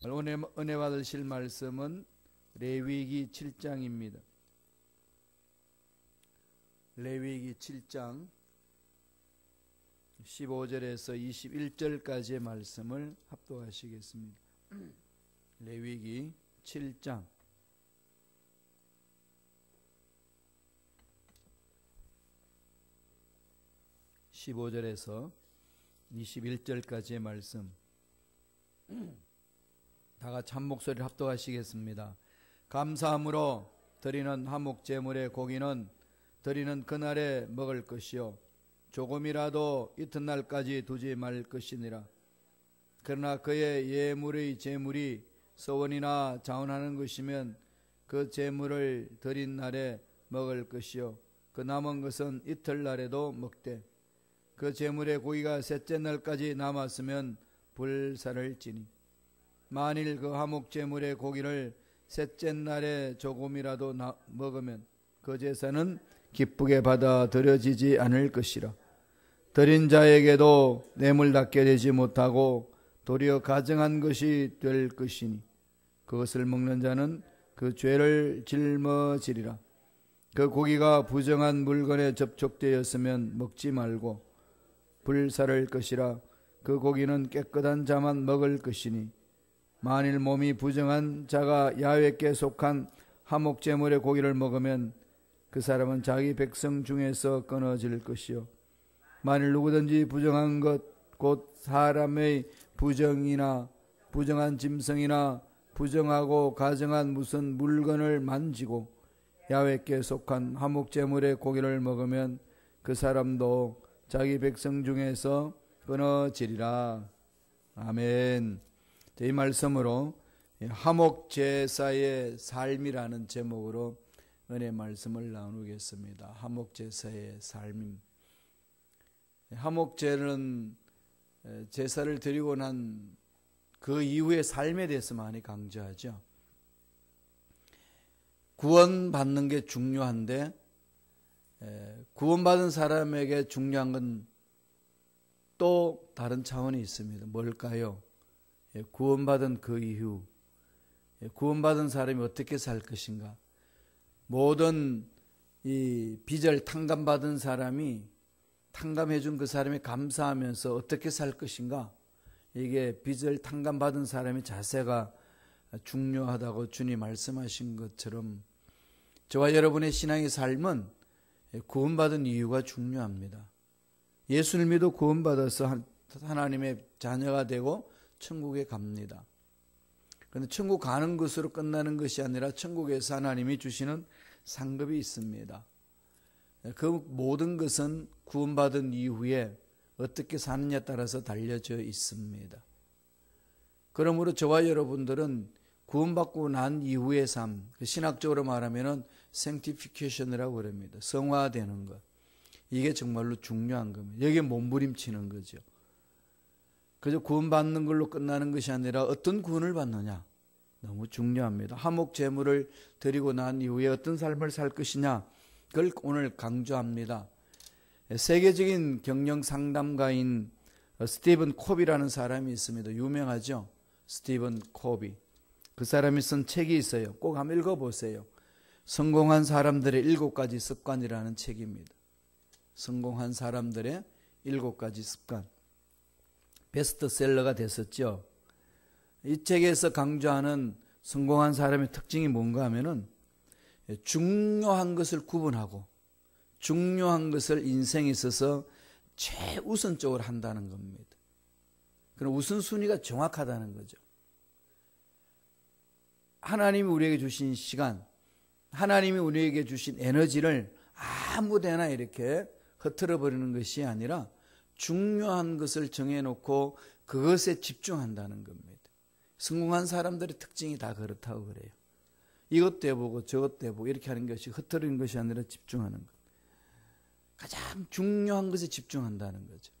오늘 은혜 받으실 말씀은 레위기 7장입니다. 레위기 7장 15절에서 21절까지의 말씀을 합독하시겠습니다. 레위기 7장 15절에서 21절까지의 말씀, 다 같이 한 목소리를 합독하시겠습니다. 감사함으로 드리는 화목 제물의 고기는 드리는 그날에 먹을 것이요 조금이라도 이튿날까지 두지 말 것이니라. 그러나 그의 예물의 제물이 서원이나 자원하는 것이면 그 제물을 드린 날에 먹을 것이요 그 남은 것은 이튿날에도 먹되, 그 제물의 고기가 셋째 날까지 남았으면 불살을 지니, 만일 그 화목 제물의 고기를 셋째 날에 조금이라도 먹으면 그 제사는 기쁘게 받아들여지지 않을 것이라. 드린 자에게도 뇌물답게 되지 못하고 도리어 가증한 것이 될 것이니, 그것을 먹는 자는 그 죄를 짊어지리라. 그 고기가 부정한 물건에 접촉되었으면 먹지 말고 불살을 것이라. 그 고기는 깨끗한 자만 먹을 것이니, 만일 몸이 부정한 자가 야훼께 속한 화목 제물의 고기를 먹으면 그 사람은 자기 백성 중에서 끊어질 것이요, 만일 누구든지 부정한 것 곧 사람의 부정이나 부정한 짐승이나 부정하고 가증한 무슨 물건을 만지고 야훼께 속한 화목 제물의 고기를 먹으면 그 사람도 자기 백성 중에서 끊어지리라. 아멘. 이 말씀으로 화목 제사의 삶이라는 제목으로 은혜 말씀을 나누겠습니다. 화목 제사의 삶. 화목 제는 제사를 드리고 난 그 이후의 삶에 대해서 많이 강조하죠. 구원받는 게 중요한데, 구원받은 사람에게 중요한 건 또 다른 차원이 있습니다. 뭘까요? 구원받은 그 이후, 구원받은 사람이 어떻게 살 것인가? 모든 이 빚을 탕감받은 사람이 탕감해준 그 사람이 감사하면서 어떻게 살 것인가? 이게 빚을 탕감받은 사람의 자세가 중요하다고 주님 말씀하신 것처럼 저와 여러분의 신앙의 삶은 구원받은 이유가 중요합니다. 예수를 믿어 구원받아서 하나님의 자녀가 되고 천국에 갑니다. 그런데 천국 가는 것으로 끝나는 것이 아니라 천국에서 하나님이 주시는 상급이 있습니다. 그 모든 것은 구원받은 이후에 어떻게 사느냐에 따라서 달려져 있습니다. 그러므로 저와 여러분들은 구원받고 난 이후의 삶, 신학적으로 말하면 sanctification이라고 그럽니다. 성화되는 것. 이게 정말로 중요한 겁니다. 여기에 몸부림치는 거죠. 그저 구원받는 걸로 끝나는 것이 아니라 어떤 구원을 받느냐, 너무 중요합니다. 화목 제물을 드리고 난 이후에 어떤 삶을 살 것이냐, 그걸 오늘 강조합니다. 세계적인 경영 상담가인 스티븐 코비라는 사람이 있습니다. 유명하죠? 스티븐 코비. 그 사람이 쓴 책이 있어요. 꼭 한번 읽어보세요. 성공한 사람들의 7가지 습관이라는 책입니다. 성공한 사람들의 7가지 습관. 베스트셀러가 됐었죠. 이 책에서 강조하는 성공한 사람의 특징이 뭔가 하면은 중요한 것을 구분하고 중요한 것을 인생에 있어서 최우선적으로 한다는 겁니다. 그럼 우선순위가 정확하다는 거죠. 하나님이 우리에게 주신 시간, 하나님이 우리에게 주신 에너지를 아무데나 이렇게 흐트러 버리는 것이 아니라 중요한 것을 정해놓고 그것에 집중한다는 겁니다. 성공한 사람들의 특징이 다 그렇다고 그래요. 이것도 해보고 저것도 해보고 이렇게 하는 것이 흐트러진 것이 아니라 집중하는 것. 가장 중요한 것에 집중한다는 거죠.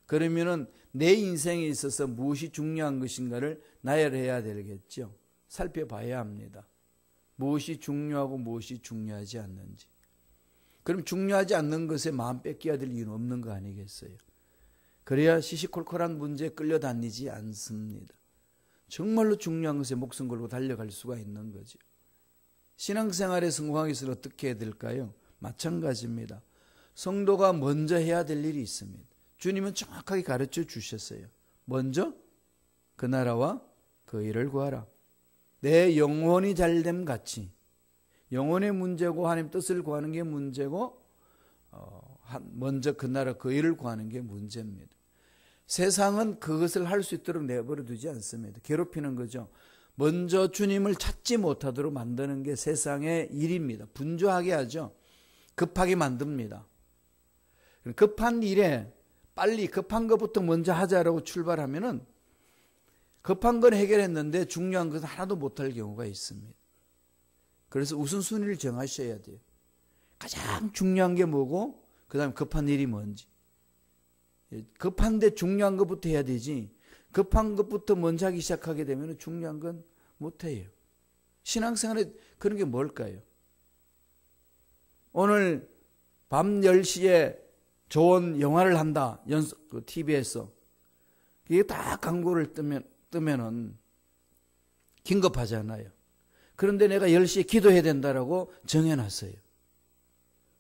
그러면은 내 인생에 있어서 무엇이 중요한 것인가를 나열해야 되겠죠. 살펴봐야 합니다. 무엇이 중요하고 무엇이 중요하지 않는지. 그럼 중요하지 않는 것에 마음 뺏겨야 될 이유는 없는 거 아니겠어요? 그래야 시시콜콜한 문제에 끌려다니지 않습니다. 정말로 중요한 것에 목숨 걸고 달려갈 수가 있는 거죠. 신앙생활에 성공하기 위해서 어떻게 해야 될까요? 마찬가지입니다. 성도가 먼저 해야 될 일이 있습니다. 주님은 정확하게 가르쳐 주셨어요. 먼저 그 나라와 그 일을 구하라. 내 영혼이 잘됨 같이, 영혼의 문제고 하나님 뜻을 구하는 게 문제고, 먼저 그 나라 그 일을 구하는 게 문제입니다. 세상은 그것을 할 수 있도록 내버려 두지 않습니다. 괴롭히는 거죠. 먼저 주님을 찾지 못하도록 만드는 게 세상의 일입니다. 분주하게 하죠. 급하게 만듭니다. 급한 일에 빨리 급한 것부터 먼저 하자라고 출발하면은 급한 건 해결했는데 중요한 것은 하나도 못할 경우가 있습니다. 그래서 우선순위를 정하셔야 돼요. 가장 중요한 게 뭐고 그 다음에 급한 일이 뭔지. 급한데 중요한 것부터 해야 되지, 급한 것부터 먼저 하기 시작하게 되면 중요한 건 못해요. 신앙생활에 그런 게 뭘까요? 오늘 밤 10시에 좋은 영화를 한다, TV에서. 이게 다 광고를 뜨면은 긴급하잖아요. 그런데 내가 10시에 기도해야 된다라고 정해놨어요.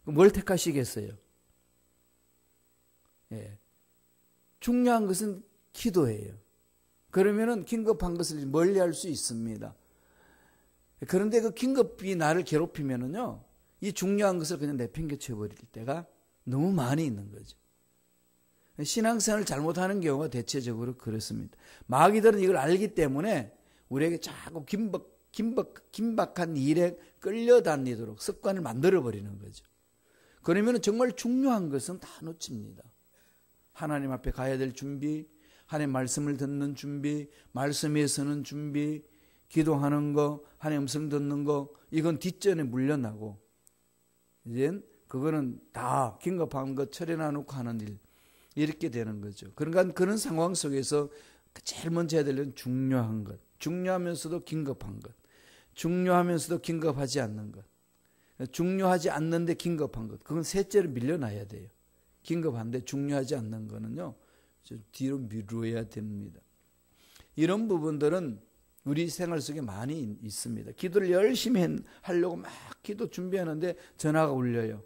뭘 택하시겠어요? 예. 중요한 것은 기도예요. 그러면은 긴급한 것을 멀리할 수 있습니다. 그런데 그 긴급이 나를 괴롭히면은요, 이 중요한 것을 그냥 내팽개쳐 버릴 때가 너무 많이 있는 거죠. 신앙생활을 잘못하는 경우가 대체적으로 그렇습니다. 마귀들은 이걸 알기 때문에 우리에게 자꾸 긴박한 일에 끌려다니도록 습관을 만들어버리는 거죠. 그러면 정말 중요한 것은 다 놓칩니다. 하나님 앞에 가야 될 준비, 하나님 말씀을 듣는 준비, 말씀에 서는 준비, 기도하는 거, 하나님 음성 듣는 거, 이건 뒷전에 물려나고, 이젠 그거는 다 긴급한 것 처리해놓고 하는 일, 이렇게 되는 거죠. 그러니까 그런 상황 속에서 제일 먼저 해야 될 일은 중요한 것, 중요하면서도 긴급한 것, 중요하면서도 긴급하지 않는 것, 중요하지 않는데 긴급한 것, 그건 셋째로 밀려나야 돼요. 긴급한데 중요하지 않는 거는요, 뒤로 미루어야 됩니다. 이런 부분들은 우리 생활 속에 많이 있습니다. 기도를 열심히 하려고 막 기도 준비하는데 전화가 울려요.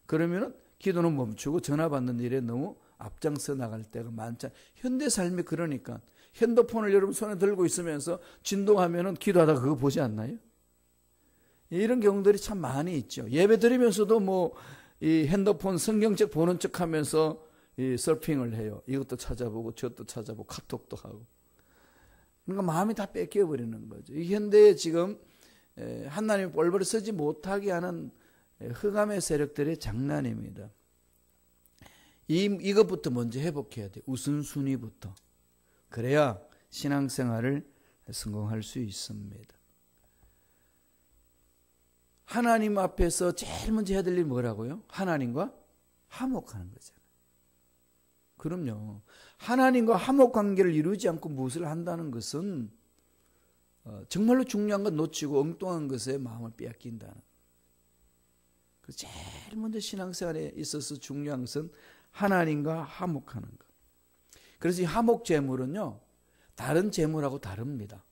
그러면은 기도는 멈추고 전화 받는 일에 너무 앞장서 나갈 때가 많잖아요. 현대 삶이 그러니까 핸드폰을 여러분 손에 들고 있으면서 진동하면은 기도하다가 그거 보지 않나요? 이런 경우들이 참 많이 있죠. 예배 드리면서도 이 핸드폰 성경책 보는 척 하면서 이 서핑을 해요. 이것도 찾아보고 저것도 찾아보고 카톡도 하고. 그러니까 마음이 다 뺏겨버리는 거죠. 이 현대에 지금 하나님의 올바로 서지 못하게 하는 흑암의 세력들의 장난입니다. 이것부터 먼저 회복해야 돼요. 우선순위부터. 그래야 신앙생활을 성공할 수 있습니다. 하나님 앞에서 제일 먼저 해야 될 일이 뭐라고요? 하나님과 화목하는 거잖아요. 그럼요. 하나님과 화목 관계를 이루지 않고 무엇을 한다는 것은 정말로 중요한 것 놓치고 엉뚱한 것에 마음을 빼앗긴다는. 그래서 제일 먼저 신앙생활에 있어서 중요한 것은 하나님과 화목하는 것. 그래서 이 화목 제물은요, 다른 제물하고 다릅니다.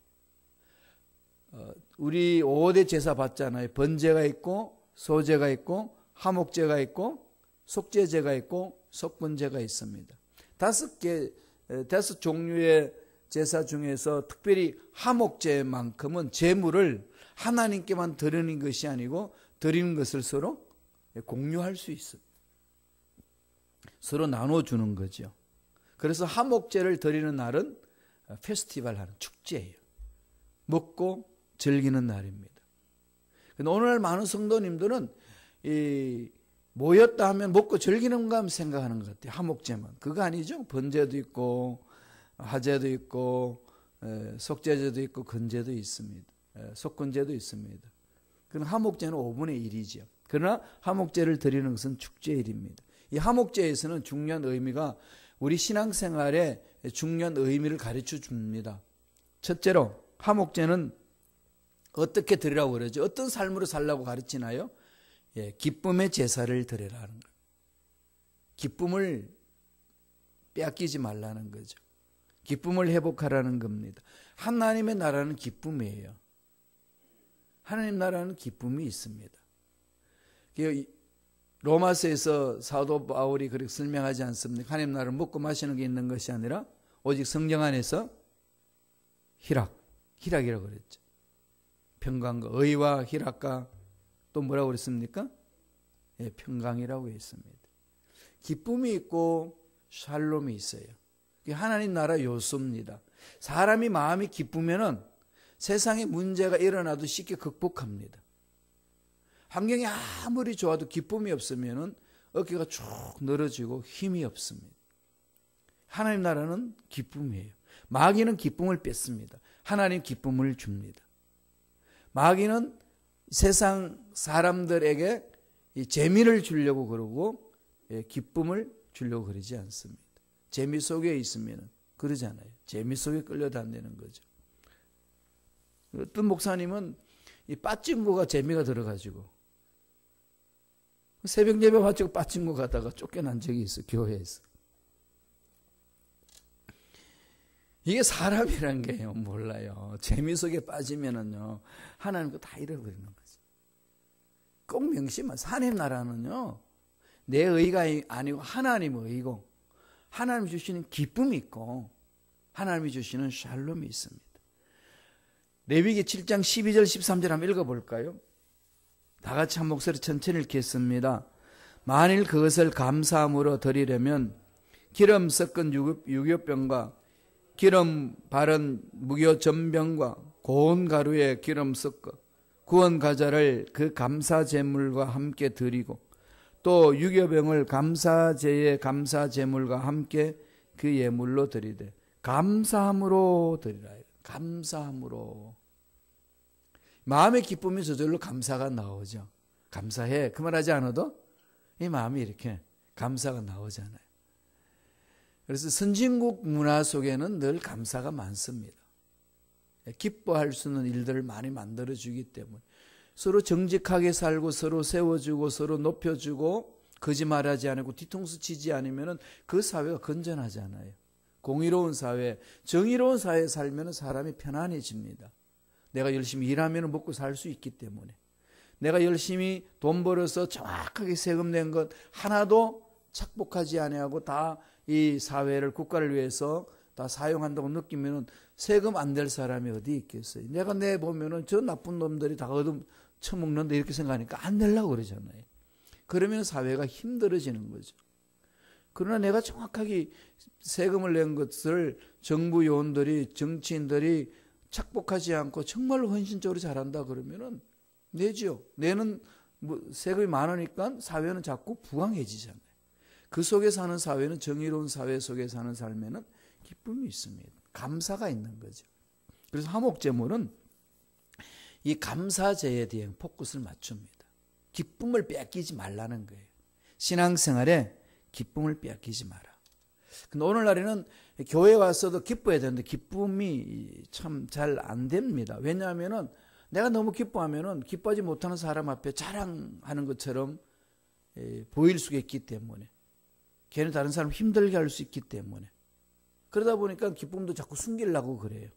우리 5대 제사 받잖아요. 번제가 있고 소제가 있고 화목제가 있고 속죄제가 있고 속건제가 있습니다. 5 종류의 제사 중에서 특별히 화목제만큼은 제물을 하나님께만 드리는 것이 아니고 드리는 것을 서로 공유할 수 있어요. 서로 나눠주는 거죠. 그래서 화목제를 드리는 날은 페스티벌 하는 축제예요. 먹고 즐기는 날입니다. 근데 오늘날 많은 성도님들은 모였다 하면 먹고 즐기는 가 생각하는 것 같아요. 화목제만. 그거 아니죠. 번제도 있고 화제도 있고 속죄제도 있고 건제도 있습니다. 속건제도 있습니다. 그럼 화목제는 5분의 1이죠. 그러나 화목제를 드리는 것은 축제일입니다. 이 화목제에서는 중요한 의미가 우리 신앙생활에 중요한 의미를 가르쳐 줍니다. 첫째로 화목제는 어떻게 드리라고 그러죠? 어떤 삶으로 살라고 가르치나요? 기쁨의 제사를 드리라는 거예요. 기쁨을 빼앗기지 말라는 거죠. 기쁨을 회복하라는 겁니다. 하나님의 나라는 기쁨이에요. 하나님 나라는 기쁨이 있습니다. 로마서에서 사도 바울이 그렇게 설명하지 않습니까? 하나님 나라를 먹고 마시는 게 있는 것이 아니라 오직 성령 안에서 희락이라고 그랬죠. 평강과 의와 희락과 또 뭐라고 그랬습니까? 예, 평강이라고 했습니다. 기쁨이 있고 샬롬이 있어요. 그게 하나님 나라 요소입니다. 사람이 마음이 기쁘면은 세상에 문제가 일어나도 쉽게 극복합니다. 환경이 아무리 좋아도 기쁨이 없으면은 어깨가 쭉 늘어지고 힘이 없습니다. 하나님 나라는 기쁨이에요. 마귀는 기쁨을 뺏습니다. 하나님 기쁨을 줍니다. 마귀는 세상 사람들에게 이 재미를 주려고 그러고 기쁨을 주려고 그러지 않습니다. 재미 속에 있으면 그러잖아요. 재미 속에 끌려다니는 거죠. 어떤 목사님은 이 빠찡구가 재미가 들어가지고 새벽 예배 마치고 빠찡구 가다가 쫓겨난 적이 있어, 교회에서. 이게 사람이란 게요, 몰라요. 재미 속에 빠지면은요, 하나님 거 다 잃어버리는 거죠. 꼭 명심하세요. 하나님 나라는요, 내 의가 아니고 하나님의 의고, 하나님이 주시는 기쁨이 있고, 하나님이 주시는 샬롬이 있습니다. 레위기 7장 12절 13절 한번 읽어볼까요? 다 같이 한 목소리 천천히 읽겠습니다. 만일 그것을 감사함으로 드리려면 기름 섞은 유교병과 기름 바른 무교 전병과 고운 가루에 기름 섞어 구원 과자를 그 감사 제물과 함께 드리고 또 유교병을 감사제의 감사 제물과 함께 그 예물로 드리되 감사함으로 드리라. 감사함으로. 마음의 기쁨이 저절로 감사가 나오죠. 감사해. 그 말 하지 않아도 이 마음이 이렇게 감사가 나오잖아요. 그래서 선진국 문화 속에는 늘 감사가 많습니다. 기뻐할 수 있는 일들을 많이 만들어주기 때문에 서로 정직하게 살고 서로 세워주고 서로 높여주고 거짓말하지 않고 뒤통수 치지 않으면 그 사회가 건전하잖아요. 공의로운 사회, 정의로운 사회에 살면 사람이 편안해집니다. 내가 열심히 일하면 먹고 살 수 있기 때문에 내가 열심히 돈 벌어서 정확하게 세금 낸 것 하나도 착복하지 아니하고 다 이 사회를 국가를 위해서 다 사용한다고 느끼면 세금 안 낼 사람이 어디 있겠어요. 내가 내보면은 저 나쁜 놈들이 다 얻음 처먹는데 이렇게 생각하니까 안 내려고 그러잖아요. 그러면 사회가 힘들어지는 거죠. 그러나 내가 정확하게 세금을 낸 것을 정부 요원들이 정치인들이 착복하지 않고 정말로 헌신적으로 잘한다 그러면은 내죠. 내는 뭐 세금이 많으니까 사회는 자꾸 부강해지잖아요. 그 속에 사는 사회는 정의로운 사회 속에 사는 삶에는 기쁨이 있습니다. 감사가 있는 거죠. 그래서 화목제물은 이 감사제에 대한 포커스를 맞춥니다. 기쁨을 빼앗기지 말라는 거예요. 신앙생활에 기쁨을 빼앗기지 마라. 근데 오늘날에는 교회 와서도 기뻐야 되는데 기쁨이 참 잘 안 됩니다. 왜냐하면은 내가 너무 기뻐하면은 기뻐하지 못하는 사람 앞에 자랑하는 것처럼 보일 수가 있기 때문에 걔는 다른 사람 힘들게 할 수 있기 때문에 그러다 보니까 기쁨도 자꾸 숨기려고 그래요.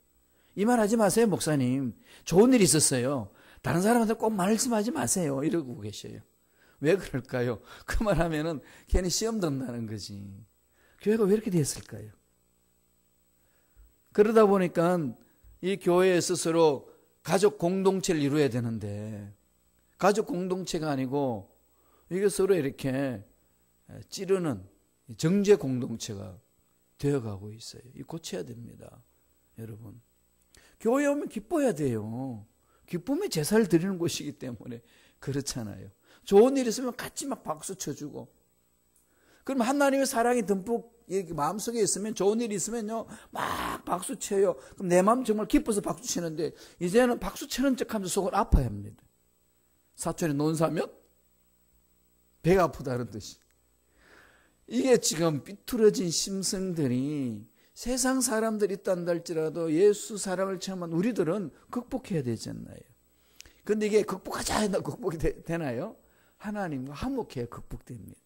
이 말 하지 마세요, 목사님. 좋은 일 있었어요. 다른 사람한테 꼭 말씀하지 마세요. 이러고 계셔요. 왜 그럴까요? 그 말 하면은 괜히 시험 든다는 거지. 교회가 왜 이렇게 됐을까요? 그러다 보니까 이 교회에 스스로 가족 공동체를 이루어야 되는데 가족 공동체가 아니고 이게 서로 이렇게 찌르는 정죄 공동체가 되어가고 있어요. 이 고쳐야 됩니다. 여러분. 교회 오면 기뻐야 돼요. 기쁨의 제사를 드리는 곳이기 때문에 그렇잖아요. 좋은 일 있으면 같이 막 박수 쳐주고 그럼 하나님의 사랑이 듬뿍 마음속에 있으면 좋은 일이 있으면요 막 박수 쳐요. 그럼 내 마음 정말 기뻐서 박수 치는데 이제는 박수 치는 척하면서 속을 아파야 합니다. 사촌이 논사면 배가 아프다는 듯이 이게 지금 삐뚤어진 심성들이 세상 사람들이 있단다 할지라도 예수 사랑을 체험한 우리들은 극복해야 되잖아요. 그런데 이게 극복하자 해도 극복이 되나요? 하나님과 화목해야 극복됩니다.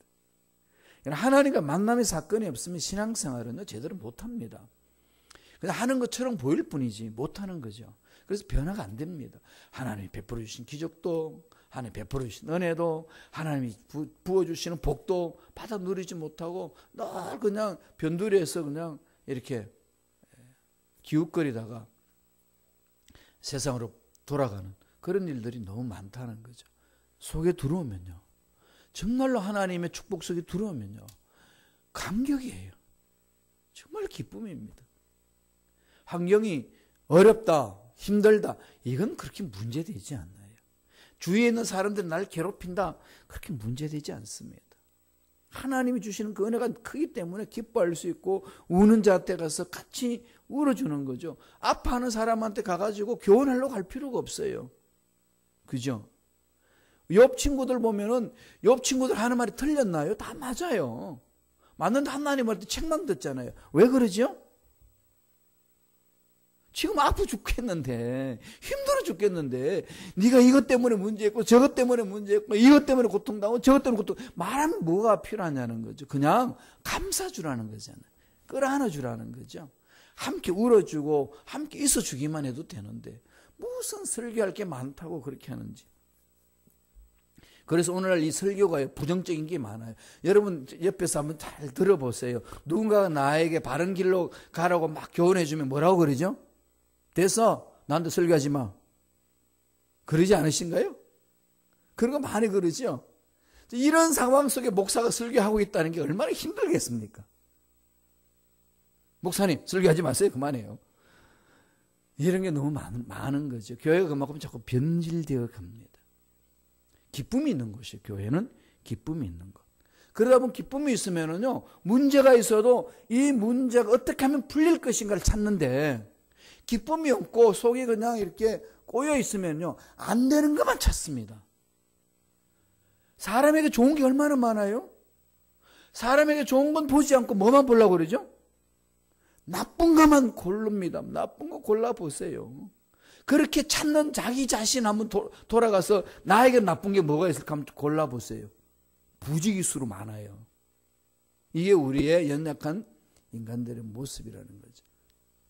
하나님과 만남의 사건이 없으면 신앙생활은 제대로 못합니다. 그냥 하는 것처럼 보일 뿐이지 못하는 거죠. 그래서 변화가 안 됩니다. 하나님이 베풀어 주신 기적도, 하나님이 베풀어 주신 은혜도, 하나님이 부어주시는 복도 받아 누리지 못하고 늘 그냥 변두리에서 그냥 이렇게 기웃거리다가 세상으로 돌아가는 그런 일들이 너무 많다는 거죠. 속에 들어오면요, 정말로 하나님의 축복 속에 들어오면요, 감격이에요. 정말 기쁨입니다. 환경이 어렵다, 힘들다, 이건 그렇게 문제되지 않아요. 주위에 있는 사람들이 나를 괴롭힌다, 그렇게 문제되지 않습니다. 하나님이 주시는 그 은혜가 크기 때문에 기뻐할 수 있고, 우는 자한테 가서 같이 울어주는 거죠. 아파하는 사람한테 가가지고 교훈하려고 갈 필요가 없어요. 그죠? 옆 친구들 보면은 옆 친구들 하는 말이 틀렸나요? 다 맞아요. 맞는데 하나님 할 때 책만 듣잖아요. 왜 그러죠? 지금 아프 죽겠는데, 힘들어 죽겠는데, 네가 이것 때문에 문제였고 저것 때문에 문제였고 이것 때문에 고통당하고 저것 때문에 말하면 뭐가 필요하냐는 거죠. 그냥 감싸주라는 거잖아요. 끌어안아주라는 거죠. 함께 울어주고 함께 있어주기만 해도 되는데 무슨 설교할 게 많다고 그렇게 하는지. 그래서 오늘날 이 설교가 부정적인 게 많아요. 여러분 옆에서 한번 잘 들어보세요. 누군가가 나에게 바른 길로 가라고 막 교훈해 주면 뭐라고 그러죠? 됐어, 나한테 설교하지 마. 그러지 않으신가요? 그런 거 많이 그러죠. 이런 상황 속에 목사가 설교하고 있다는 게 얼마나 힘들겠습니까? 목사님 설교하지 마세요, 그만해요. 이런 게 너무 많은 거죠. 교회가 그만큼 자꾸 변질되어 갑니다. 기쁨이 있는 곳이에요. 교회는 기쁨이 있는 곳. 그러다 보면 기쁨이 있으면은요, 문제가 있어도 이 문제가 어떻게 하면 풀릴 것인가를 찾는데, 기쁨이 없고 속이 그냥 이렇게 꼬여 있으면요, 안 되는 것만 찾습니다. 사람에게 좋은 게 얼마나 많아요? 사람에게 좋은 건 보지 않고 뭐만 보려고 그러죠? 나쁜 것만 고릅니다. 나쁜 거 골라보세요. 그렇게 찾는 자기 자신 한번 돌아가서 나에게 나쁜 게 뭐가 있을까 한번 골라보세요. 부지기수로 많아요. 이게 우리의 연약한 인간들의 모습이라는 거죠.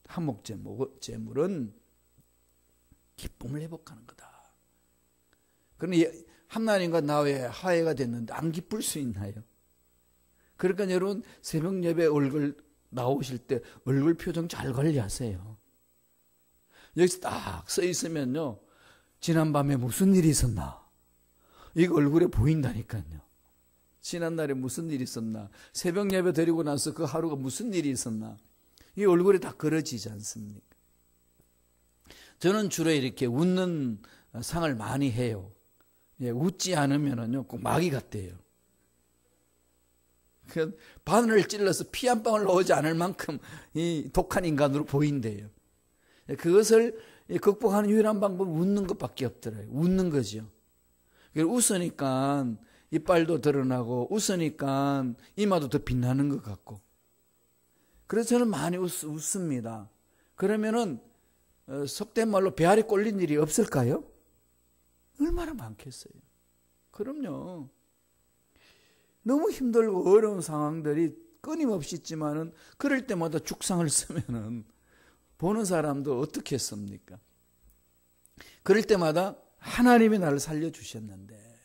한목재물은 기쁨을 회복하는 거다. 그런데 하나님과 나의 화해가 됐는데 안 기쁠 수 있나요? 그러니까 여러분 새벽 예배 얼굴 나오실 때 얼굴 표정 잘 관리하세요. 여기서 딱 써 있으면요, 지난밤에 무슨 일이 있었나, 이거 얼굴에 보인다니까요. 지난날에 무슨 일이 있었나, 새벽 예배 드리고 나서 그 하루가 무슨 일이 있었나, 이 얼굴에 다 그려지지 않습니까? 저는 주로 이렇게 웃는 상을 많이 해요. 예, 웃지 않으면은요 꼭 마귀 같대요. 바늘을 찔러서 피 한 방울 나오지 않을 만큼 이 독한 인간으로 보인대요. 그것을 극복하는 유일한 방법은 웃는 것밖에 없더라고요. 웃는 거죠. 웃으니까 이빨도 드러나고 웃으니까 이마도 더 빛나는 것 같고. 그래서 저는 많이 웃습니다. 그러면은 속된 말로 배알이 꼴린 일이 없을까요? 얼마나 많겠어요. 그럼요. 너무 힘들고 어려운 상황들이 끊임없이 있지만은 그럴 때마다 죽상을 쓰면은 보는 사람도 어떻게 했습니까? 그럴 때마다 하나님이 나를 살려주셨는데,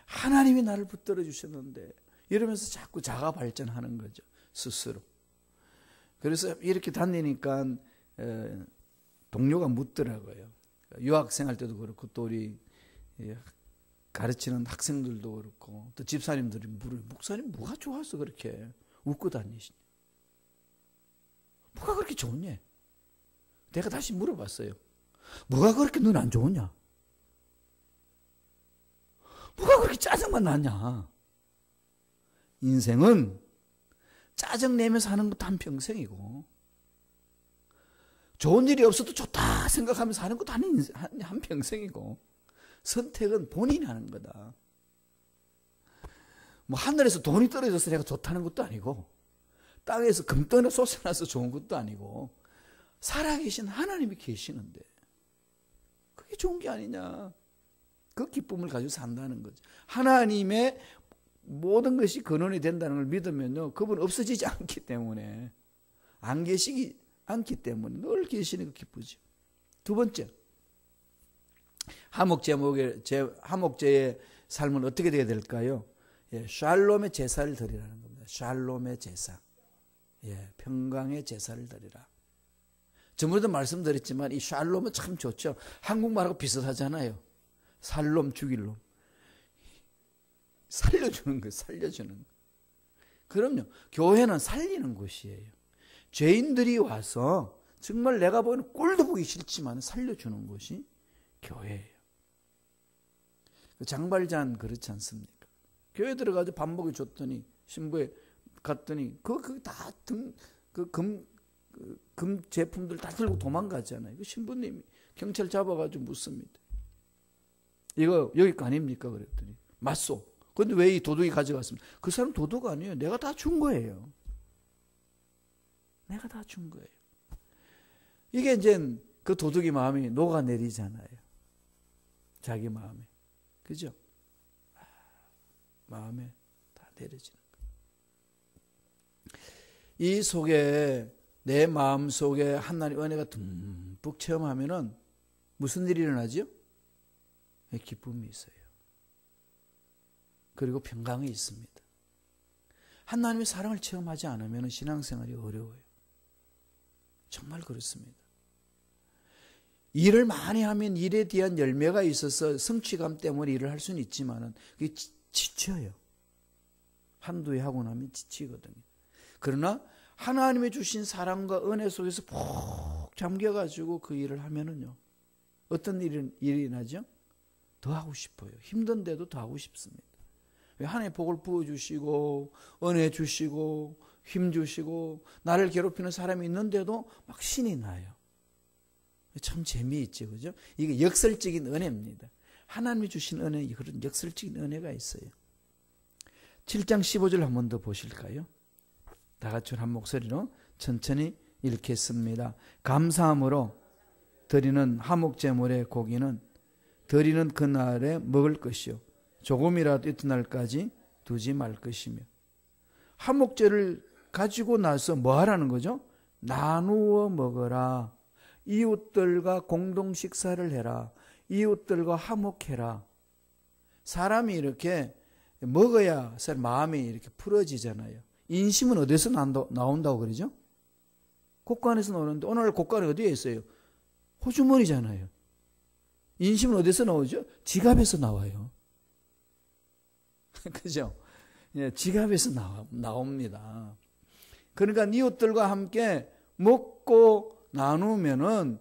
하나님이 나를 붙들어 주셨는데, 이러면서 자꾸 자가 발전하는 거죠, 스스로. 그래서 이렇게 다니니까 동료가 묻더라고요. 유학생할 때도 그렇고 또 우리 가르치는 학생들도 그렇고 또 집사님들이 물어요. 목사님 뭐가 좋아서 그렇게 웃고 다니시냐? 뭐가 그렇게 좋냐? 내가 다시 물어봤어요. 뭐가 그렇게 눈 안 좋으냐? 뭐가 그렇게 짜증만 나냐? 인생은 짜증내면서 하는 것도 한평생이고, 좋은 일이 없어도 좋다 생각하면서 하는 것도 한평생이고, 선택은 본인이 하는 거다. 뭐 하늘에서 돈이 떨어져서 내가 좋다는 것도 아니고, 땅에서 금덩이가 솟아나서 좋은 것도 아니고, 살아계신 하나님이 계시는데 그게 좋은 게 아니냐. 그 기쁨을 가지고 산다는 거죠. 하나님의 모든 것이 근원이 된다는 걸 믿으면요, 그분 없어지지 않기 때문에, 안 계시기 않기 때문에 늘 계시니까 기쁘죠. 두 번째, 하목제의 삶은 어떻게 되어야 될까요? 예, 샬롬의 제사를 드리라는 겁니다. 샬롬의 제사. 예, 평강의 제사를 드리라. 전번에도 말씀드렸지만 이 샬롬은 참 좋죠. 한국말하고 비슷하잖아요. 살롬, 죽일 놈. 살려주는 거예요. 살려주는 거. 그럼요. 교회는 살리는 곳이에요. 죄인들이 와서 정말 내가 보기에는 꼴도 보기 싫지만 살려주는 곳이 교회예요. 장발잔 그렇지 않습니까? 교회 들어가서 밥 먹여줬더니 신부에 갔더니 금 제품들 다 들고 도망가잖아요. 신부님이 경찰 잡아가지고 묻습니다. 이거 여기 거 아닙니까? 그랬더니 맞소. 그런데 왜 이 도둑이 가져갔습니까? 그 사람 도둑 아니에요. 내가 다 준 거예요. 내가 다 준 거예요. 이게 이제 그 도둑이 마음이 녹아내리잖아요. 자기 마음에. 그죠? 마음에 다 내려지는 거예요. 이 속에 내 마음 속에 하나님 은혜가 듬뿍 체험하면은 무슨 일이 일어나죠? 기쁨이 있어요. 그리고 평강이 있습니다. 하나님의 사랑을 체험하지 않으면 신앙생활이 어려워요. 정말 그렇습니다. 일을 많이 하면 일에 대한 열매가 있어서 성취감 때문에 일을 할 수는 있지만 그게 지쳐요. 한두 해 하고 나면 지치거든요. 그러나 하나님의 주신 사랑과 은혜 속에서 푹 잠겨가지고 그 일을 하면은요. 어떤 일이 나죠? 더 하고 싶어요. 힘든데도 더 하고 싶습니다. 하나님의 복을 부어주시고 은혜 주시고 힘 주시고 나를 괴롭히는 사람이 있는데도 막 신이 나요. 참 재미있죠. 그죠? 이게 역설적인 은혜입니다. 하나님이 주신 은혜, 그런 역설적인 은혜가 있어요. 7장 15절 한 번 더 보실까요? 다 같이 한 목소리로 천천히 읽겠습니다. 감사함으로 드리는 화목제물의 고기는 드리는 그날에 먹을 것이요 조금이라도 이튿날까지 두지 말 것이며. 화목제를 가지고 나서 뭐 하라는 거죠? 나누어 먹어라. 이웃들과 공동 식사를 해라. 이웃들과 화목해라. 사람이 이렇게 먹어야 마음이 이렇게 풀어지잖아요. 인심은 어디서 나온다고 그러죠? 곳간에서 나오는데 오늘 곳간이 어디에 있어요? 호주머니잖아요. 인심은 어디서 나오죠? 지갑에서 나와요. 그죠? 예, 지갑에서 나옵니다. 그러니까 이웃들과 함께 먹고 나누면은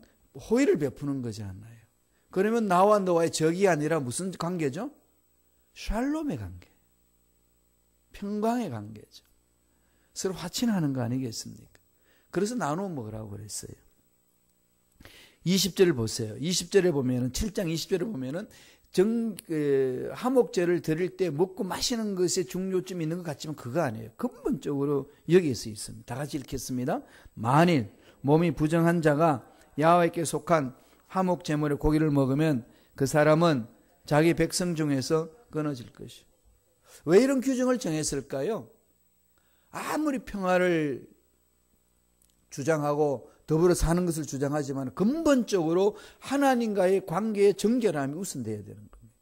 호의를 베푸는 거잖아요. 그러면 나와 너와의 적이 아니라 무슨 관계죠? 샬롬의 관계. 평강의 관계죠. 서로 화친하는 거 아니겠습니까? 그래서 나누어 먹으라고 그랬어요. 20절을 보세요. 20절에 보면은 7장 20절에 보면은 화목제를 드릴 때 먹고 마시는 것에 중요점이 있는 것 같지만 그거 아니에요. 근본적으로 여기에서 있습니다. 다 같이 읽겠습니다. 만일 몸이 부정한 자가 야훼께 속한 화목제물의 고기를 먹으면 그 사람은 자기 백성 중에서 끊어질 것이요. 왜 이런 규정을 정했을까요? 아무리 평화를 주장하고 더불어 사는 것을 주장하지만 근본적으로 하나님과의 관계의 정결함이 우선돼야 되는 겁니다.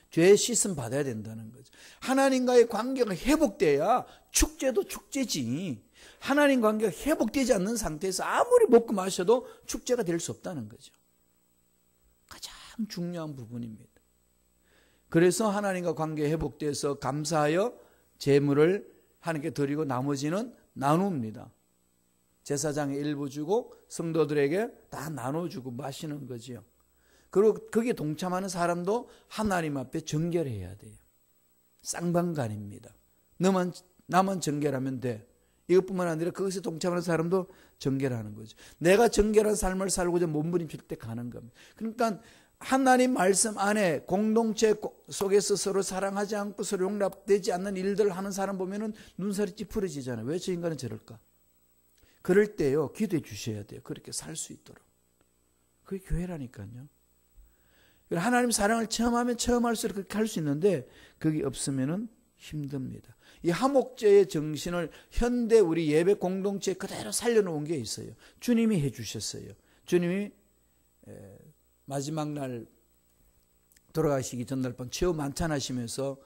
죄의 씻음 받아야 된다는 거죠. 하나님과의 관계가 회복돼야 축제도 축제지. 하나님 관계가 회복되지 않는 상태에서 아무리 먹고 마셔도 축제가 될 수 없다는 거죠. 가장 중요한 부분입니다. 그래서 하나님과 관계 회복돼서 감사하여 제물을 하나님께 드리고 나머지는 나눕니다. 제사장에 일부 주고 성도들에게 다 나눠주고 마시는 거지요. 그리고 거기에 동참하는 사람도 하나님 앞에 정결해야 돼요. 쌍방간입니다. 나만 정결하면 돼. 이것뿐만 아니라 그것에 동참하는 사람도 정결하는 거죠. 내가 정결한 삶을 살고자 몸부림칠 때 가는 겁니다. 그러니까 하나님 말씀 안에 공동체 속에서 서로 사랑하지 않고 서로 용납되지 않는 일들을 하는 사람 보면은 눈살이 찌푸려지잖아요. 왜 저 인간은 저럴까? 그럴 때요, 기도해 주셔야 돼요. 그렇게 살 수 있도록. 그게 교회라니까요. 하나님 사랑을 체험하면 체험할수록 그렇게 할 수 있는데, 그게 없으면은 힘듭니다. 이 화목제의 정신을 현대 우리 예배 공동체에 그대로 살려놓은 게 있어요. 주님이 해주셨어요. 주님이 마지막 날 돌아가시기 전날 밤 최후 만찬하시면서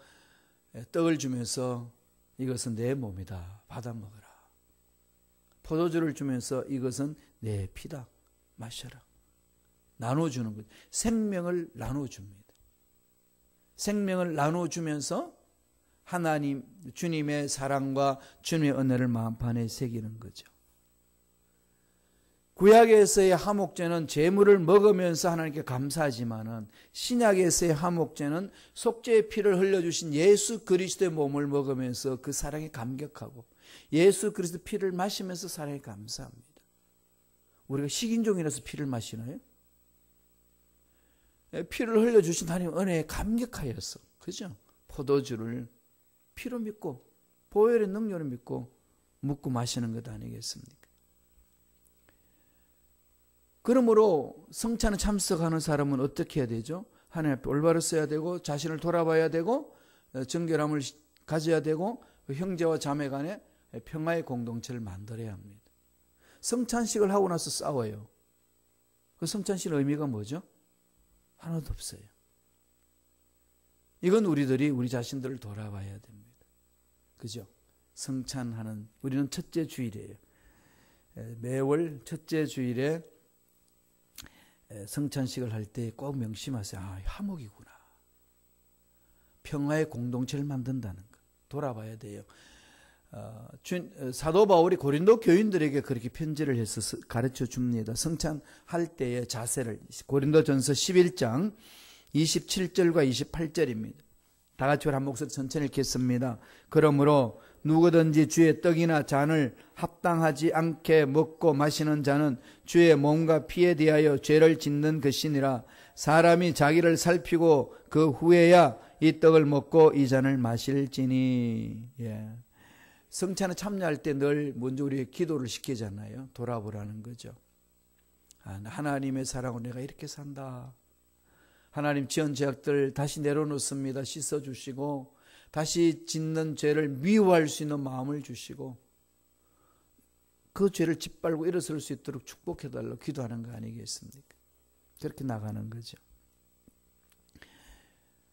떡을 주면서 이것은 내 몸이다. 받아 먹어라. 포도주를 주면서 이것은 내 피다. 마셔라. 나눠주는 거죠. 생명을 나눠줍니다. 생명을 나눠주면서 하나님, 주님의 사랑과 주님의 은혜를 마음판에 새기는 거죠. 구약에서의 화목제는 제물을 먹으면서 하나님께 감사하지만은 신약에서의 화목제는 속죄의 피를 흘려주신 예수 그리스도의 몸을 먹으면서 그 사랑에 감격하고 예수 그리스도 피를 마시면서 사랑에 감사합니다. 우리가 식인종이라서 피를 마시나요? 피를 흘려주신 하나님 은혜에 감격하여서, 그죠? 포도주를 피로 믿고 보혈의 능력을 믿고 묻고 마시는 것 아니겠습니까? 그러므로 성찬에 참석하는 사람은 어떻게 해야 되죠? 하나님 앞에 올바로 써야 되고 자신을 돌아봐야 되고 정결함을 가져야 되고 형제와 자매 간에 평화의 공동체를 만들어야 합니다. 성찬식을 하고 나서 싸워요. 그 성찬식 의미가 뭐죠? 하나도 없어요. 이건 우리들이 우리 자신들을 돌아봐야 됩니다. 그죠? 성찬하는, 우리는 첫째 주일이에요. 매월 첫째 주일에 성찬식을 할 때 꼭 명심하세요. 아, 화목이구나. 평화의 공동체를 만든다는 것. 돌아봐야 돼요. 사도 바울이 고린도 교인들에게 그렇게 편지를 해서 가르쳐 줍니다. 성찬할 때의 자세를. 고린도전서 11장 27절과 28절입니다. 다 같이 한 목소리 천천히 읽겠습니다. 그러므로 누구든지 주의 떡이나 잔을 합당하지 않게 먹고 마시는 자는 주의 몸과 피에 대하여 죄를 짓는 것이니라. 사람이 자기를 살피고 그 후에야 이 떡을 먹고 이 잔을 마실지니. 예. 성찬에 참여할 때 늘 먼저 우리 기도를 시키잖아요. 돌아보라는 거죠. 하나님의 사랑으로 내가 이렇게 산다. 하나님 지은 죄악들 다시 내려놓습니다. 씻어주시고 다시 짓는 죄를 미워할 수 있는 마음을 주시고 그 죄를 짓밟고 일어설 수 있도록 축복해달라고 기도하는 거 아니겠습니까? 그렇게 나가는 거죠.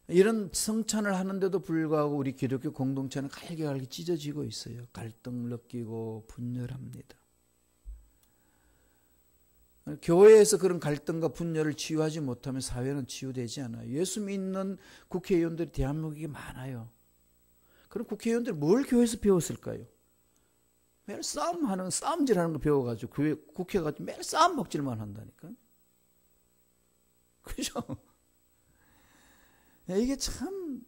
이런 성찬을 하는데도 불구하고 우리 기독교 공동체는 갈기갈기 찢어지고 있어요. 갈등을 느끼고 분열합니다. 교회에서 그런 갈등과 분열을 치유하지 못하면 사회는 치유되지 않아요. 예수 믿는 국회의원들이 대한민국에 많아요. 그럼 국회의원들이 뭘 교회에서 배웠을까요? 매일 싸움질하는 거 배워가지고 국회가 매일 싸움 먹질만 한다니까. 그죠? 이게 참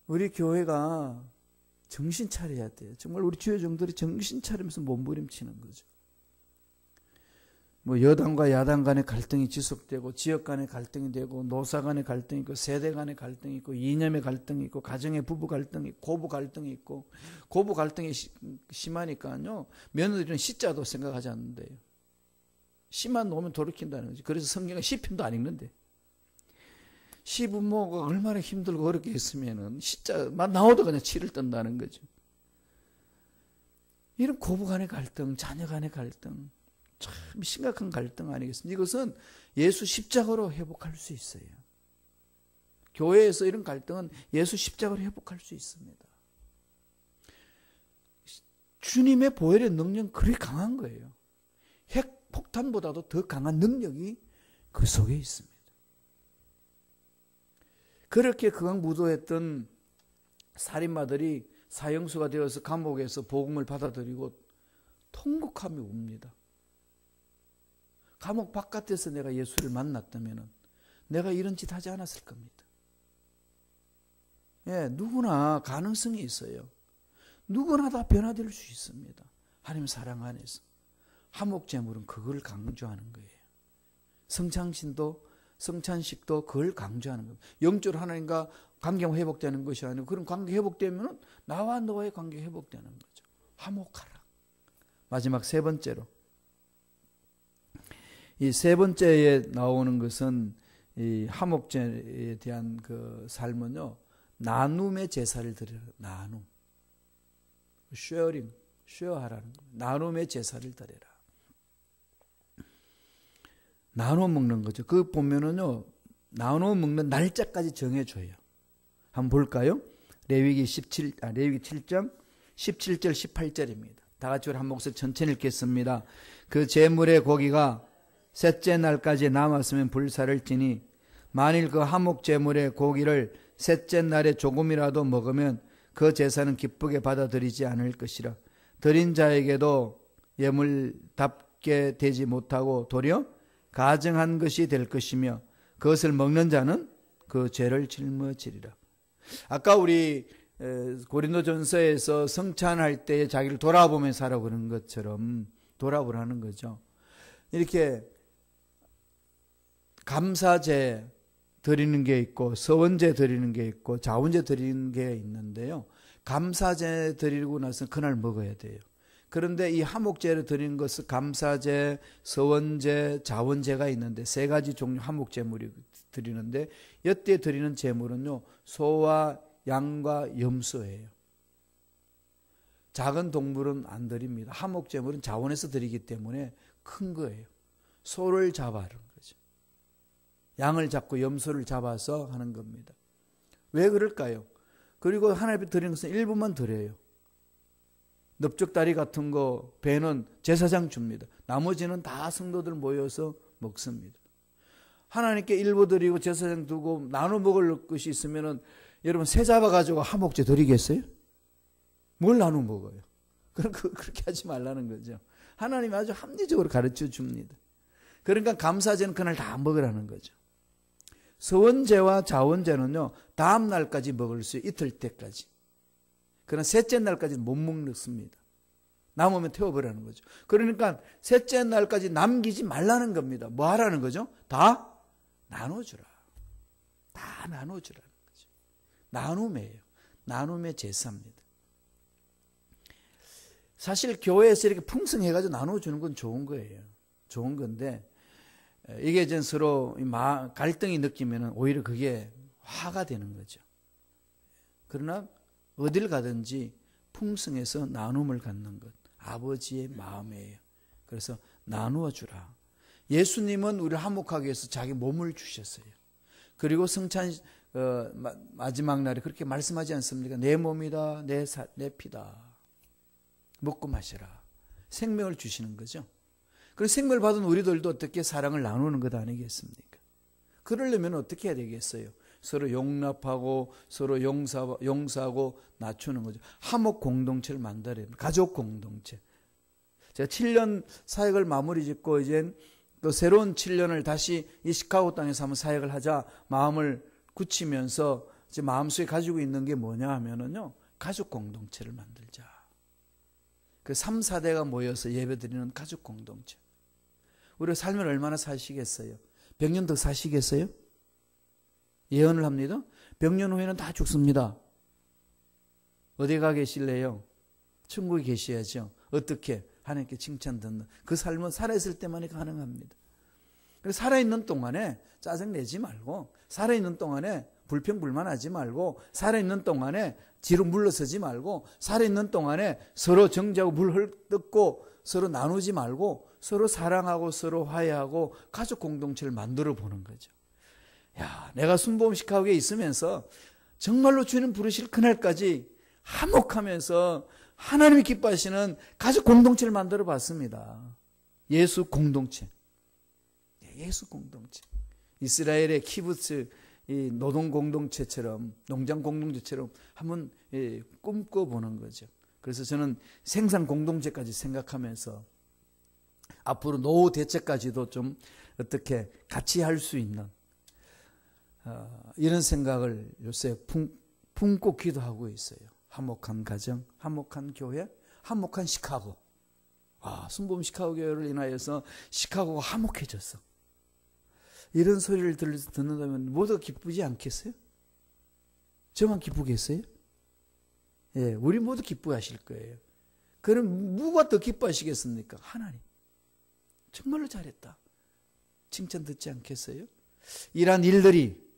우리 교회가 정신 차려야 돼요. 정말 우리 주의 종들이 정신 차리면서 몸부림치는 거죠. 뭐 여당과 야당 간의 갈등이 지속되고 지역 간의 갈등이 되고 노사 간의 갈등이 있고 세대 간의 갈등이 있고 이념의 갈등이 있고 가정의 부부 갈등이 있고 고부 갈등이 있고 고부 갈등이 심하니까요. 며느리는 시자도 생각하지 않는데요. 시만 놓으면 돌이킨다는 거지. 그래서 성경에 시편도 안 읽는데. 시부모가 얼마나 힘들고 어렵게 했으면은 시자만 나오도 그냥 치를 뜬다는 거죠. 이런 고부 간의 갈등, 자녀 간의 갈등, 참 심각한 갈등 아니겠습니까? 이것은 예수 십자가로 회복할 수 있어요. 교회에서 이런 갈등은 예수 십자가로 회복할 수 있습니다. 주님의 보혈의 능력은 그리 강한 거예요. 핵폭탄보다도 더 강한 능력이 그 속에 있습니다. 그렇게 극악무도했던 살인마들이 사형수가 되어서 감옥에서 복음을 받아들이고 통곡하며 웁니다. 감옥 바깥에서 내가 예수를 만났다면 내가 이런 짓 하지 않았을 겁니다. 예, 누구나 가능성이 있어요. 누구나 다 변화될 수 있습니다. 하나님 사랑 안에서. 화목제물은 그걸 강조하는 거예요. 성찬식도 그걸 강조하는 겁니다. 영적으로 하나님과 관계가 회복되는 것이 아니고 그런 관계 회복되면 나와 너와의 관계가 회복되는 거죠. 화목하라. 마지막 세 번째로. 이 세 번째에 나오는 것은 이 화목제에 대한 그 삶은요. 나눔의 제사를 드리라. 나눔. 쉐어링, 쉐어하라는 거예요. 나눔의 제사를 드려라. 나눠 먹는 거죠. 그 보면은요, 나눠 먹는 날짜까지 정해줘요. 한번 볼까요? 레위기 7장 17절 18절입니다. 다 같이 한 목소리 천천히 읽겠습니다. 그 제물의 고기가 셋째 날까지 남았으면 불사를 지니 만일 그 화목 제물의 고기를 셋째 날에 조금이라도 먹으면 그 제사는 기쁘게 받아들이지 않을 것이라. 드린 자에게도 예물답게 되지 못하고 도리어 가증한 것이 될 것이며 그것을 먹는 자는 그 죄를 짊어지리라. 아까 우리 고린도전서에서 성찬할 때 자기를 돌아보면서 하라고 그런 것처럼 돌아보라는 거죠. 이렇게 감사제 드리는 게 있고 서원제 드리는 게 있고 자원제 드리는 게 있는데요. 감사제 드리고 나서 그날 먹어야 돼요. 그런데 이 화목제를 드리는 것은 감사제, 서원제, 자원제가 있는데 세 가지 종류 화목제물이 드리는데 이때 드리는 제물은요. 소와 양과 염소예요. 작은 동물은 안 드립니다. 화목제물은 자원에서 드리기 때문에 큰 거예요. 소를 잡아하는 거죠. 양을 잡고 염소를 잡아서 하는 겁니다. 왜 그럴까요? 그리고 하나님 앞에 드리는 것은 일부만 드려요. 넓적다리 같은 거, 배는 제사장 줍니다. 나머지는 다 성도들 모여서 먹습니다. 하나님께 일부 드리고 제사장 두고 나눠 먹을 것이 있으면은 여러분 새 잡아가지고 화목제 드리겠어요? 뭘 나눠 먹어요? 그렇게 하지 말라는 거죠. 하나님이 아주 합리적으로 가르쳐 줍니다. 그러니까 감사제는 그날 다 먹으라는 거죠. 서원제와 자원제는요, 다음 날까지 먹을 수 이틀 때까지. 그러나 셋째 날까지는 못 먹습니다. 남으면 태워버리는 거죠. 그러니까 셋째 날까지 남기지 말라는 겁니다. 뭐 하라는 거죠? 다 나눠주라. 다 나눠주라는 거죠. 나눔이에요. 나눔의 제사입니다. 사실 교회에서 이렇게 풍성해가지고 나눠주는 건 좋은 거예요. 좋은 건데 이게 이제 서로 갈등이 느끼면 오히려 그게 화가 되는 거죠. 그러나 어딜 가든지 풍성해서 나눔을 갖는 것, 아버지의 마음이에요. 그래서 나누어 주라. 예수님은 우리를 화목하기 위해서 자기 몸을 주셨어요. 그리고 성찬 마지막 날에 그렇게 말씀하지 않습니까? 내 몸이다, 내 피다. 먹고 마시라. 생명을 주시는 거죠. 그래서 생명을 받은 우리들도 어떻게 사랑을 나누는 것 아니겠습니까? 그러려면 어떻게 해야 되겠어요? 서로 용납하고 서로 용서하고 낮추는 거죠. 화목 공동체를 만들어야 됩니다. 가족 공동체. 제가 7년 사역을 마무리 짓고 이제 또 새로운 7년을 다시 이 시카고 땅에서 한번 사역을 하자 마음을 굳히면서 제 마음속에 가지고 있는 게 뭐냐 하면은요. 가족 공동체를 만들자. 그 3, 4대가 모여서 예배드리는 가족 공동체. 우리가 살면 얼마나 사시겠어요? 100년 더 사시겠어요? 예언을 합니다. 100년 후에는 다 죽습니다. 어디 가 계실래요? 천국에 계셔야죠. 어떻게? 하나님께 칭찬 듣는. 그 삶은 살아있을 때만이 가능합니다. 그래서 살아있는 동안에 짜증내지 말고, 살아있는 동안에 불평불만하지 말고, 살아있는 동안에 뒤로 물러서지 말고, 살아있는 동안에 서로 정죄하고 물 헐뜯고 서로 나누지 말고 서로 사랑하고 서로 화해하고 가족 공동체를 만들어 보는 거죠. 야, 내가 순복음 시카고에 있으면서 정말로 주님 부르실 그날까지 화목하면서 하나님이 기뻐하시는 가족 공동체를 만들어 봤습니다. 예수 공동체. 예수 공동체. 이스라엘의 키부츠 이 노동 공동체처럼 농장 공동체처럼 한번 꿈꿔보는 거죠. 그래서 저는 생산 공동체까지 생각하면서 앞으로 노후 대책까지도 좀 어떻게 같이 할 수 있는 이런 생각을 요새 품고 기도하고 있어요. 화목한 가정, 화목한 교회, 화목한 시카고. 순복음 시카고 교회를 인하여서 시카고가 화목해졌어. 이런 소리를 듣는다면 모두 기쁘지 않겠어요? 저만 기쁘겠어요? 예, 우리 모두 기뻐하실 거예요. 그럼 누가 더 기뻐하시겠습니까? 하나님. 정말로 잘했다. 칭찬 듣지 않겠어요? 이러한 일들이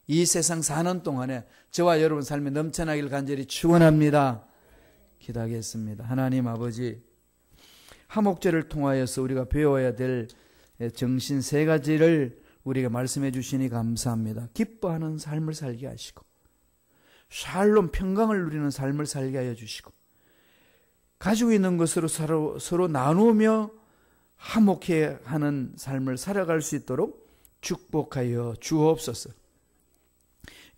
이 세상 사는 동안에 저와 여러분 삶에 넘쳐나길 간절히 축원합니다. 기도하겠습니다. 하나님 아버지, 화목제를 통하여서 우리가 배워야 될 정신 세 가지를 우리가 말씀해 주시니 감사합니다. 기뻐하는 삶을 살게 하시고, 샬롬 평강을 누리는 삶을 살게 하여 주시고, 가지고 있는 것으로 서로 나누며 화목해 하는 삶을 살아갈 수 있도록 축복하여 주옵소서.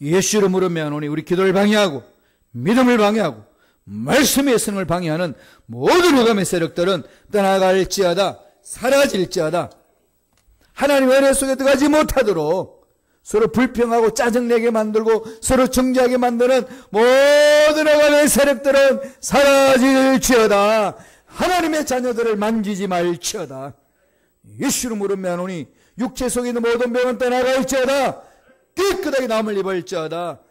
예수 이름으로 명하노니 우리 기도를 방해하고 믿음을 방해하고 말씀의 성을 방해하는 모든 흑암의 세력들은 떠나갈지어다, 사라질지어다. 하나님의 은혜 속에 들어가지 못하도록 서로 불평하고 짜증내게 만들고 서로 정죄하게 만드는 모든 흑암의 세력들은 사라질지어다. 하나님의 자녀들을 만지지 말지어다. 예수 이름으로 명하노니 육체 속에 있는 모든 병은 떠나갈지어다. 깨끗하게 남을 입을지어다.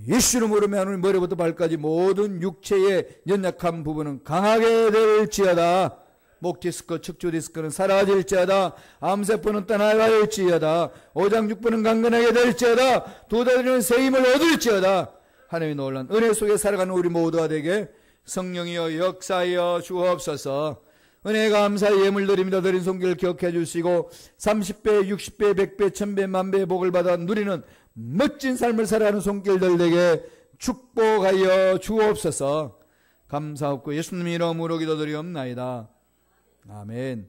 예수 이름으로 명하노니 머리부터 발까지 모든 육체의 연약한 부분은 강하게 될지어다. 목 디스크, 척추 디스크는 사라질지어다. 암세포는 떠나갈지어다. 오장육부는 강건하게 될지어다. 두다리는 새 힘을 얻을지어다. 하나님의 놀란 은혜 속에 살아가는 우리 모두가 되게 성령이여 역사하여 주옵소서. 은혜 감사의 예물 드립니다. 드린 손길을 기억해 주시고 30배, 60배, 100배, 1000배, 만배의 복을 받아 누리는 멋진 삶을 살아가는 손길들 되게 축복하여 주옵소서. 감사하고 예수님 이름으로 기도드리옵나이다. 아멘.